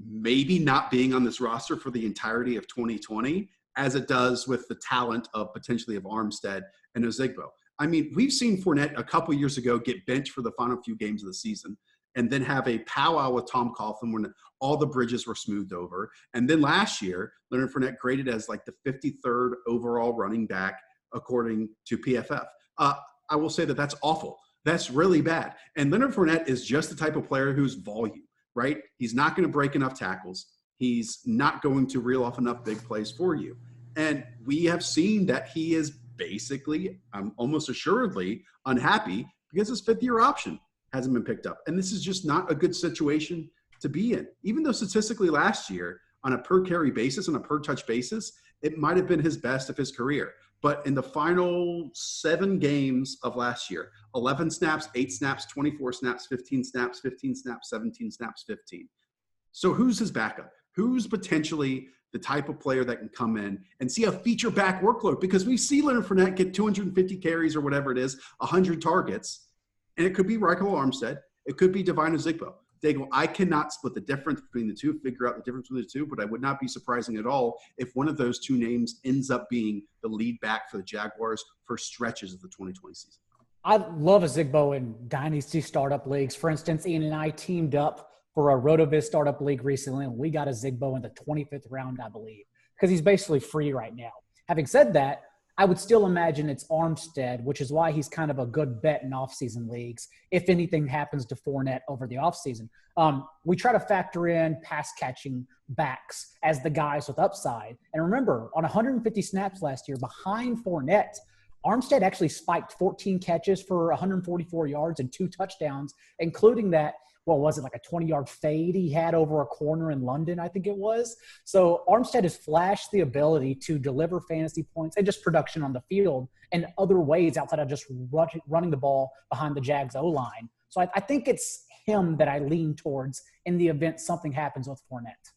maybe not being on this roster for the entirety of 2020 as it does with the talent of potentially of Armstead and Ozigbo. I mean, we've seen Fournette a couple years ago get benched for the final few games of the season and then have a powwow with Tom Coughlin when all the bridges were smoothed over. And then last year, Leonard Fournette graded as like the 53rd overall running back according to PFF. I will say that that's awful. That's really bad. And Leonard Fournette is just the type of player who's volume, right? He's not going to break enough tackles. He's not going to reel off enough big plays for you. And we have seen that he is basically, almost assuredly, unhappy because his 5th-year option hasn't been picked up. And this is just not a good situation to be in. Even though statistically last year, on a per-carry basis, on a per-touch basis, it might have been his best of his career. But in the final 7 games of last year, 11 snaps, 8 snaps, 24 snaps, 15 snaps, 15 snaps, 17 snaps, 15. So who's his backup? Who's potentially the type of player that can come in and see a feature back workload? Because we see Leonard Fournette get 250 carries or whatever it is, 100 targets, and it could be Ryquell Armstead. It could be Devine Ozigbo. Daigle, I cannot split the difference between the two, figure out the difference between the two, but I would not be surprising at all if one of those two names ends up being the lead back for the Jaguars for stretches of the 2020 season. I love Ozigbo in dynasty startup leagues. For instance, Ian and I teamed up for a Rotoviz startup league recently, and we got Ozigbo in the 25th round, I believe, because he's basically free right now. Having said that, I would still imagine it's Armstead, which is why he's kind of a good bet in off-season leagues if anything happens to Fournette over the offseason. We try to factor in pass-catching backs as the guys with upside. And remember, on 150 snaps last year behind Fournette, Armstead actually spiked 14 catches for 144 yards and 2 touchdowns, including that, what was it, like a 20-yard fade he had over a corner in London, I think it was. So Armstead has flashed the ability to deliver fantasy points and just production on the field in other ways outside of just running the ball behind the Jags O-line. So I think it's him that I lean towards in the event something happens with Fournette.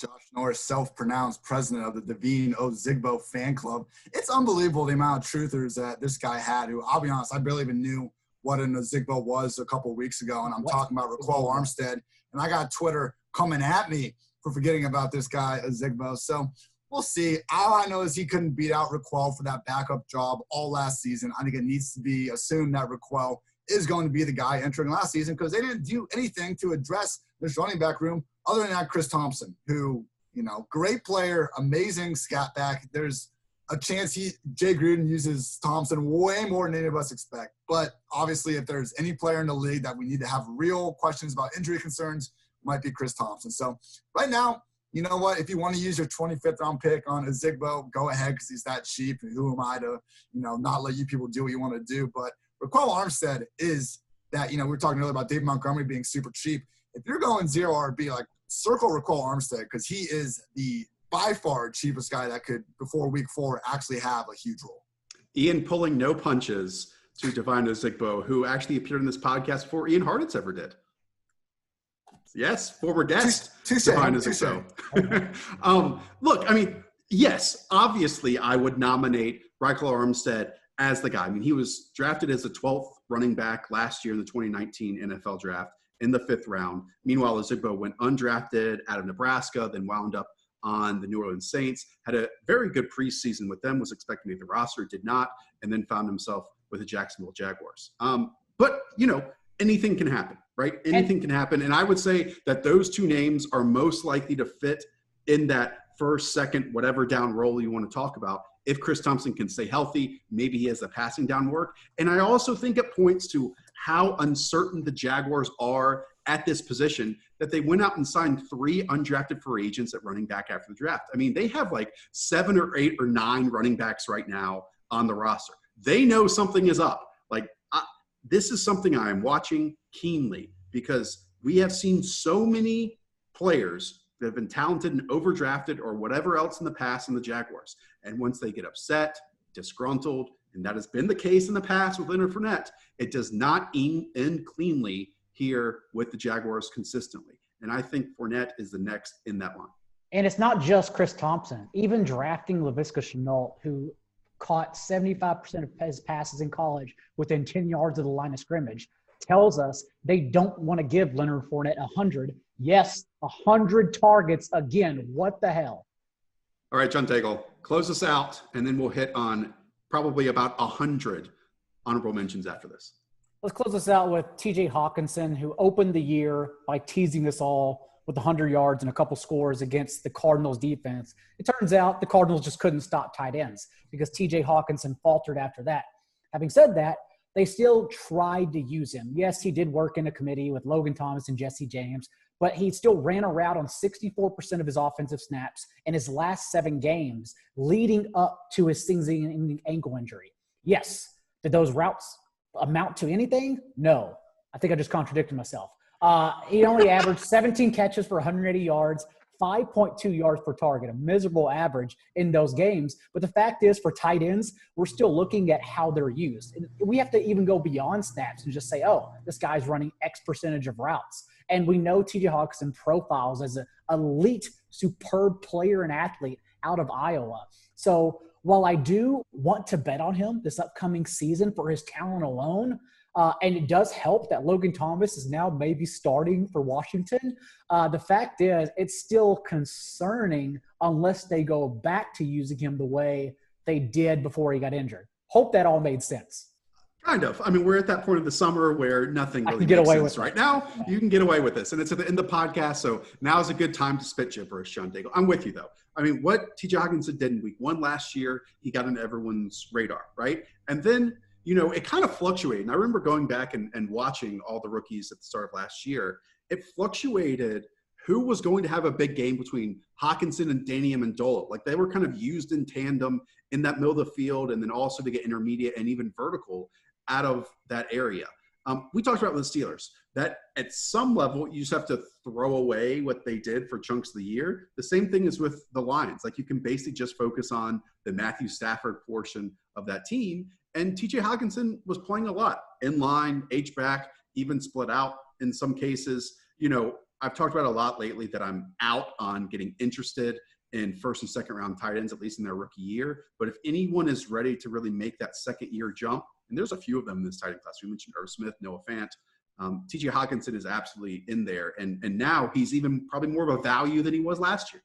Josh Norris, self-pronounced president of the Devine Ozigbo fan club. It's unbelievable the amount of truthers that this guy had, who, I'll be honest, I barely even knew what an Ozigbo was a couple of weeks ago, and I'm talking about Ryquell Armstead, and I got Twitter coming at me for forgetting about this guy, Ozigbo. So we'll see. All I know is he couldn't beat out Ryquell for that backup job all last season. I think it needs to be assumed that Ryquell is going to be the guy entering last season because they didn't do anything to address this running back room other than that Chris Thompson, who, you know, great player, amazing scat back. There's a chance Jay Gruden uses Thompson way more than any of us expect. But obviously, if there's any player in the league that we need to have real questions about injury concerns, might be Chris Thompson. So right now, you know what? If you want to use your 25th round pick on Ozigbo, go ahead because he's that cheap. And who am I to, you know, not let you people do what you want to do? But Ryquell Armstead is that, you know, we were talking earlier about David Montgomery being super cheap. If you're going zero RB, like circle Ryquell Armstead because he is the by far cheapest guy that could, before week 4, actually have a huge role. Ian pulling no punches to Devine Ozigbo, who actually appeared in this podcast before Ian Hartitz ever did. Yes, former guest, Devine Ozigbo. Look, I mean, yes, obviously I would nominate Ryquell Armstead as the guy. I mean, he was drafted as the 12th running back last year in the 2019 NFL draft in the 5th round. Meanwhile, Ozigbo went undrafted out of Nebraska, then wound up on the New Orleans Saints, had a very good preseason with them, was expecting to make the roster, did not, and then found himself with the Jacksonville Jaguars. But, you know, anything can happen, right? Anything can happen. And I would say that those two names are most likely to fit in that first, second, whatever down role you want to talk about. If Chris Thompson can stay healthy, maybe he has the passing down work. And I also think it points to how uncertain the Jaguars are at this position that they went out and signed 3 undrafted free agents at running back after the draft. I mean, they have like 7 or 8 or 9 running backs right now on the roster. They know something is up. Like, this is something I am watching keenly because we have seen so many players that have been talented and overdrafted or whatever else in the past in the Jaguars. And once they get upset, disgruntled, and that has been the case in the past with Leonard Fournette, it does not end cleanly here with the Jaguars consistently. And I think Fournette is the next in that line. And it's not just Chris Thompson. Even drafting Laviska Shenault, who caught 75% of his passes in college within 10 yards of the line of scrimmage, tells us they don't want to give Leonard Fournette 100. Yes, 100 targets again. What the hell? All right, John Daigle, close us out, and then we'll hit on probably about 100 honorable mentions after this. Let's close this out with TJ Hockenson, who opened the year by teasing us all with 100 yards and a couple scores against the Cardinals defense. It turns out the Cardinals just couldn't stop tight ends because TJ Hockenson faltered after that. Having said that, they still tried to use him. Yes, he did work in a committee with Logan Thomas and Jesse James, but he still ran a route on 64% of his offensive snaps in his last 7 games leading up to his season-ending ankle injury. Yes, did those routes amount to anything? No. I think I just contradicted myself. He only averaged 17 catches for 180 yards, 5.2 yards per target, a miserable average in those games. But the fact is, for tight ends, we're still looking at how they're used. And we have to even go beyond snaps and just say, oh, this guy's running X percentage of routes. And we know TJ Hockenson profiles as an elite, superb player and athlete out of Iowa. So while I do want to bet on him this upcoming season for his talent alone, And it does help that Logan Thomas is now maybe starting for Washington. The fact is, it's still concerning unless they go back to using him the way they did before he got injured. Hope that all made sense. Kind of. I mean, we're at that point of the summer where nothing really get makes away sense with right now. You can get away with this. And it's at the end of the podcast, so now is a good time to spit gibberish, John Daigle. I'm with you, though. I mean, what TJ Hockenson did in week 1 last year, he got into everyone's radar, right? And then, it kind of fluctuated. And I remember going back and watching all the rookies at the start of last year. It fluctuated who was going to have a big game between Hockenson and Danny Amendola. Like, they were kind of used in tandem in that middle of the field, and then also to get intermediate and even vertical out of that area. We talked about with the Steelers that at some level you just have to throw away what they did for chunks of the year. The same thing is with the Lions. Like, you can basically just focus on the Matthew Stafford portion of that team. And TJ Hockenson was playing a lot in line, H-back, even split out in some cases. I've talked about a lot lately that I'm out on getting interested in first and second round tight ends, at least in their rookie year. But if anyone is ready to really make that second year jump, and there's a few of them in this tight end class. We mentioned Irv Smith, Noah Fant. TJ Hockenson is absolutely in there. And now he's even probably more of a value than he was last year.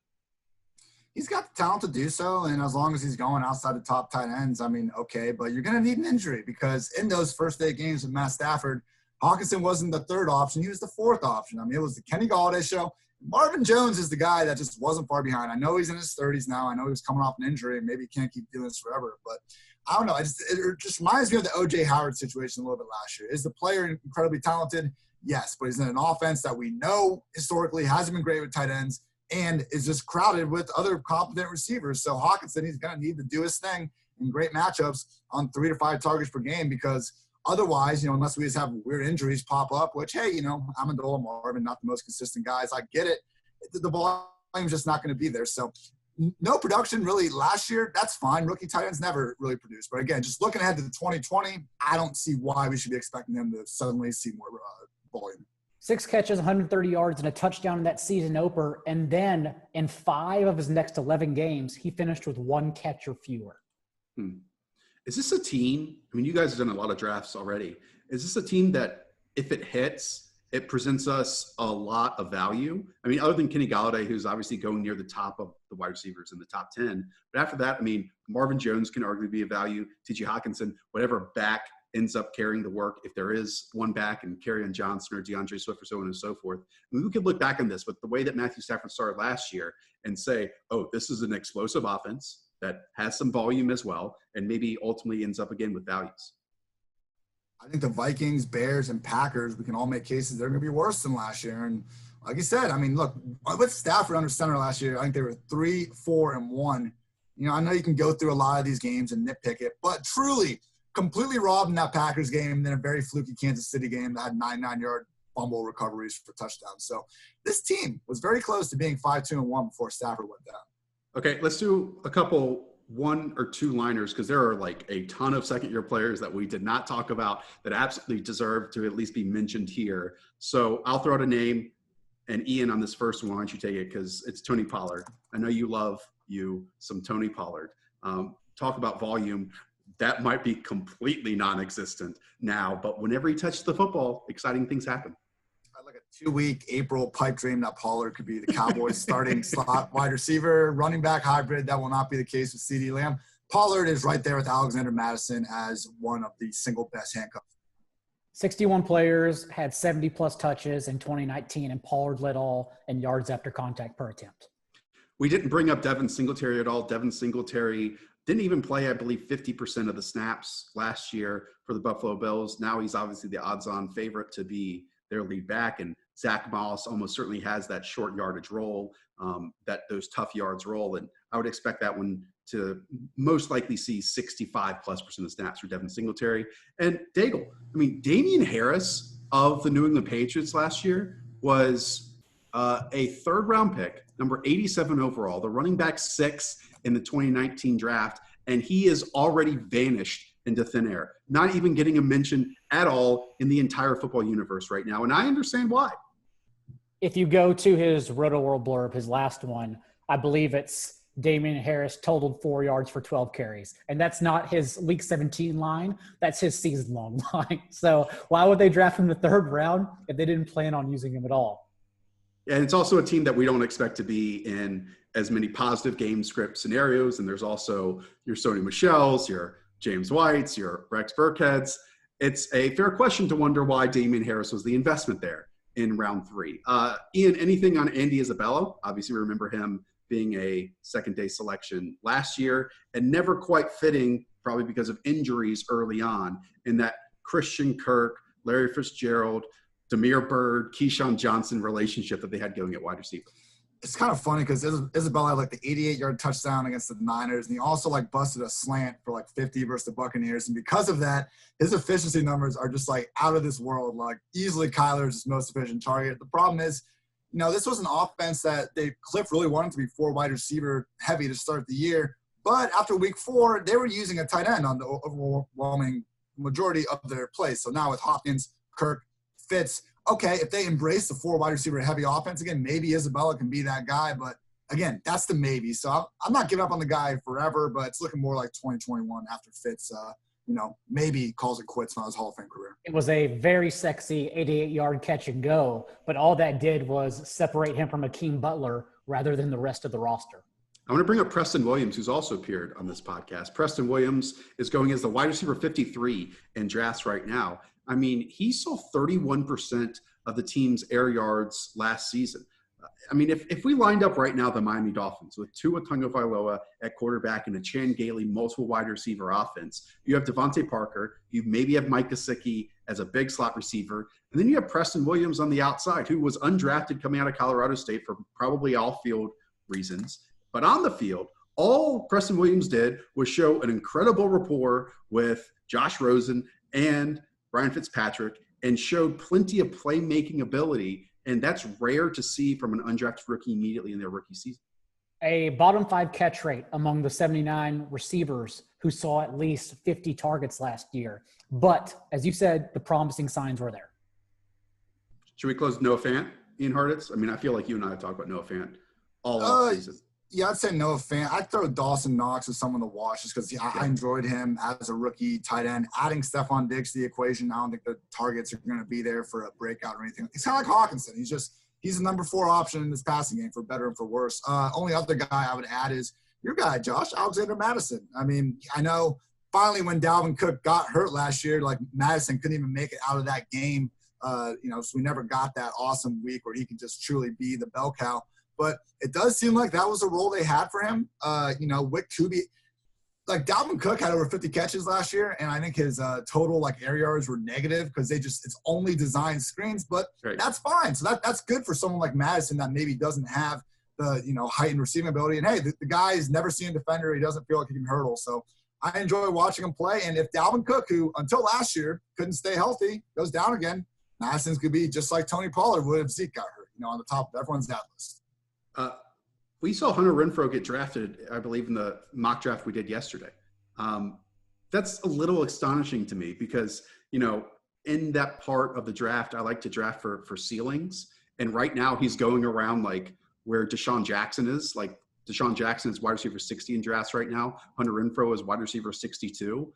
He's got the talent to do so, and as long as he's going outside the top tight ends, I mean, okay, but you're going to need an injury because in those first 8 games with Matt Stafford, Hockenson wasn't the third option. He was the fourth option. I mean, it was the Kenny Galladay show. Marvin Jones is the guy that just wasn't far behind. I know he's in his 30s now. I know he was coming off an injury, and maybe he can't keep doing this forever, but I don't know. It just reminds me of the O.J. Howard situation a little bit last year. Is the player incredibly talented? Yes, but he's in an offense that we know historically hasn't been great with tight ends and is just crowded with other competent receivers. So Hockenson, he's going to need to do his thing in great matchups on 3 to 5 targets per game because otherwise, unless we just have weird injuries pop up, which, hey, Amendola, Marvin, not the most consistent guys. I get it. The volume's just not going to be there. So no production really last year. That's fine. Rookie tight ends never really produced. But again, just looking ahead to 2020, I don't see why we should be expecting them to suddenly see more volume. 6 catches, 130 yards, and a touchdown in that season opener. And then in 5 of his next 11 games, he finished with 1 catch or fewer. Is this a team? I mean, you guys have done a lot of drafts already. Is this a team that if it hits, it presents us a lot of value? I mean, other than Kenny Galladay, who's obviously going near the top of the wide receivers in the top 10. But after that, I mean, Marvin Jones can arguably be a value. TJ Hockenson, whatever back ends up carrying the work, if there is one back, and Kerryon Johnson or DeAndre Swift or so on and so forth. I mean, we could look back on this, but the way that Matthew Stafford started last year and say, oh, this is an explosive offense that has some volume as well, and maybe ultimately ends up again with values. I think the Vikings, Bears, and Packers, we can all make cases they're going to be worse than last year. And like you said, I mean, look, with Stafford under center last year, I think they were 3, 4, and 1. I know you can go through a lot of these games and nitpick it, but truly completely robbed in that Packers game and then a very fluky Kansas City game that had 9-yard fumble recoveries for touchdowns. So this team was very close to being 5-2-1 before Stafford went down. Okay, let's do a couple 1 or 2 liners because there are like a ton of second-year players that we did not talk about that absolutely deserve to at least be mentioned here. So I'll throw out a name, and Ian, on this first one, why don't you take it because it's Tony Pollard. I know you love some Tony Pollard. Talk about volume. That might be completely non-existent now, but whenever he touches the football, exciting things happen. Like a 2-week April pipe dream that Pollard could be the Cowboys starting slot wide receiver, running back hybrid. That will not be the case with CeeDee Lamb. Pollard is right there with Alexander Mattison as one of the single best handcuffs. 61 players had 70-plus touches in 2019, and Pollard led all in yards after contact per attempt. We didn't bring up Devin Singletary at all. Devin Singletary didn't even play, I believe, 50% of the snaps last year for the Buffalo Bills. Now he's obviously the odds-on favorite to be their lead back, and Zach Moss almost certainly has that short yardage role, those tough yards role, and I would expect that one to most likely see 65+% of snaps for Devin Singletary. And Daigle, I mean, Damian Harris of the New England Patriots last year was a third-round pick, number 87 overall, the running back 6 in the 2019 draft, and he is already vanished into thin air, not even getting a mention at all in the entire football universe right now. And I understand why. If you go to his Rotoworld blurb, his last one, I believe it's Damian Harris totaled 4 yards for 12 carries. And that's not his week 17 line. That's his season long line. So why would they draft him in the 3rd round if they didn't plan on using him at all? And it's also a team that we don't expect to be in as many positive game script scenarios. And there's also your Sony Michel's, your James White's, your Rex Burkhead's. It's a fair question to wonder why Damian Harris was the investment there in round 3. Ian, anything on Andy Isabella? Obviously, we remember him being a second-day selection last year and never quite fitting, probably because of injuries early on, in that Christian Kirk, Larry Fitzgerald, Damiere Byrd, Keyshawn Johnson relationship that they had going at wide receiver. It's kind of funny because Isabella had like the 88-yard touchdown against the Niners, and he also like busted a slant for like 50 versus the Buccaneers. And because of that, his efficiency numbers are just like out of this world. Like easily Kyler's most efficient target. The problem is, this was an offense that Cliff really wanted to be 4 wide receiver heavy to start the year. But after week 4, they were using a tight end on the overwhelming majority of their plays. So now with Hopkins, Kirk, Fitz, okay, if they embrace the 4 wide receiver heavy offense again, maybe Isabella can be that guy. But again, that's the maybe. So I'm not giving up on the guy forever, but it's looking more like 2021 after Fitz, maybe calls it quits on his Hall of Fame career. It was a very sexy 88-yard catch and go, but all that did was separate him from Akeem Butler rather than the rest of the roster. I want to bring up Preston Williams, who's also appeared on this podcast. Preston Williams is going as the wide receiver 53 in drafts right now. I mean, he saw 31% of the team's air yards last season. I mean, if we lined up right now the Miami Dolphins with Tua Tagovailoa at quarterback and a Chan Gailey multiple wide receiver offense, you have Devontae Parker, you maybe have Mike Gesicki as a big slot receiver, and then you have Preston Williams on the outside, who was undrafted coming out of Colorado State for probably all field reasons. But on the field, all Preston Williams did was show an incredible rapport with Josh Rosen and Ryan Fitzpatrick and showed plenty of playmaking ability. And that's rare to see from an undrafted rookie immediately in their rookie season. A bottom 5 catch rate among the 79 receivers who saw at least 50 targets last year. But as you said, the promising signs were there. Should we close Noah Fant, Ian Hartitz? I mean, I feel like you and I have talked about Noah Fant all off season. Yeah, I'd say Noah Fant. I'd throw Dawson Knox as someone to watch just because I enjoyed him as a rookie tight end. Adding Stephon Diggs to the equation, I don't think the targets are going to be there for a breakout or anything. He's kind of like Hockenson. He's the number 4 option in this passing game for better and for worse. Only other guy I would add is your guy, Josh Alexander Madison. I mean, I know finally when Dalvin Cook got hurt last year, like Madison couldn't even make it out of that game. So we never got that awesome week where he could just truly be the bell cow. But it does seem like that was a role they had for him. Wick Kuby, like Dalvin Cook had over 50 catches last year, and I think his total air yards were negative because it's only designed screens. But That's fine. So that's good for someone like Madison that maybe doesn't have the heightened receiving ability. And hey, the guy's never seen a defender. He doesn't feel like he can hurdle. So I enjoy watching him play. And if Dalvin Cook, who until last year couldn't stay healthy, goes down again, Madison's could be just like Tony Pollard would if Zeke got hurt. On the top of everyone's that list. We saw Hunter Renfrow get drafted, I believe, in the mock draft we did yesterday. That's a little astonishing to me because, in that part of the draft, I like to draft for ceilings. And right now he's going around where Deshaun Jackson is. Like Deshaun Jackson is wide receiver 60 in drafts right now. Hunter Renfrow is wide receiver 62.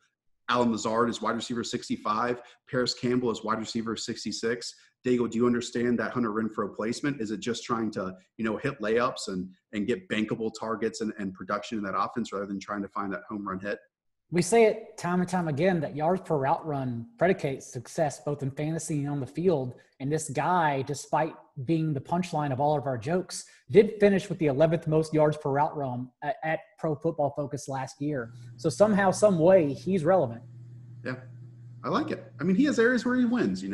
Alan Lazard is wide receiver 65. Parris Campbell is wide receiver 66. Dago, do you understand that Hunter Renfrow placement? Is it just trying to, hit layups and get bankable targets and production in that offense rather than trying to find that home run hit? We say it time and time again that yards per route run predicates success both in fantasy and on the field. And this guy, despite being the punchline of all of our jokes, did finish with the 11th most yards per route run at Pro Football Focus last year. So somehow, some way, he's relevant. Yeah. I like it. I mean, he has areas where he wins, He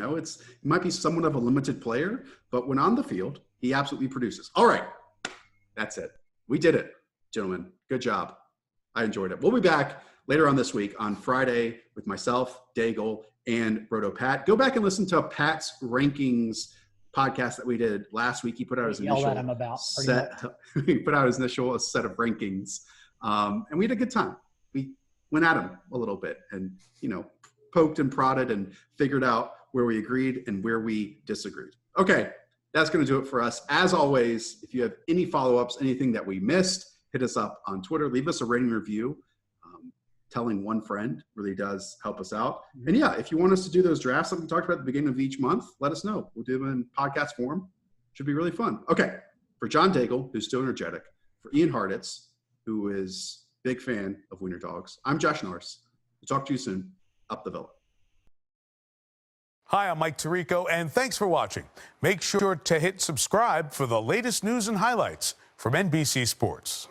might be somewhat of a limited player, but when on the field, he absolutely produces. All right. That's it. We did it, gentlemen. Good job. I enjoyed it. We'll be back later on this week on Friday with myself, Daigle, and Roto Pat. Go back and listen to Pat's rankings podcast that we did last week. He put out his initial set. He put out his initial set of rankings, and we had a good time. We went at him a little bit, and poked and prodded and figured out where we agreed and where we disagreed. Okay, that's going to do it for us. As always, if you have any follow-ups, anything that we missed, hit us up on Twitter. Leave us a rating review. Telling one friend really does help us out. And yeah, if you want us to do those drafts like we talked about at the beginning of each month, let us know. We'll do them in podcast form. Should be really fun. Okay, for John Daigle, who's still energetic, for Ian Harditz, who is a big fan of Wiener Dogs, I'm Josh Norris. We'll talk to you soon. Up the Villa. Hi, I'm Mike Tirico, and thanks for watching. Make sure to hit subscribe for the latest news and highlights from NBC Sports.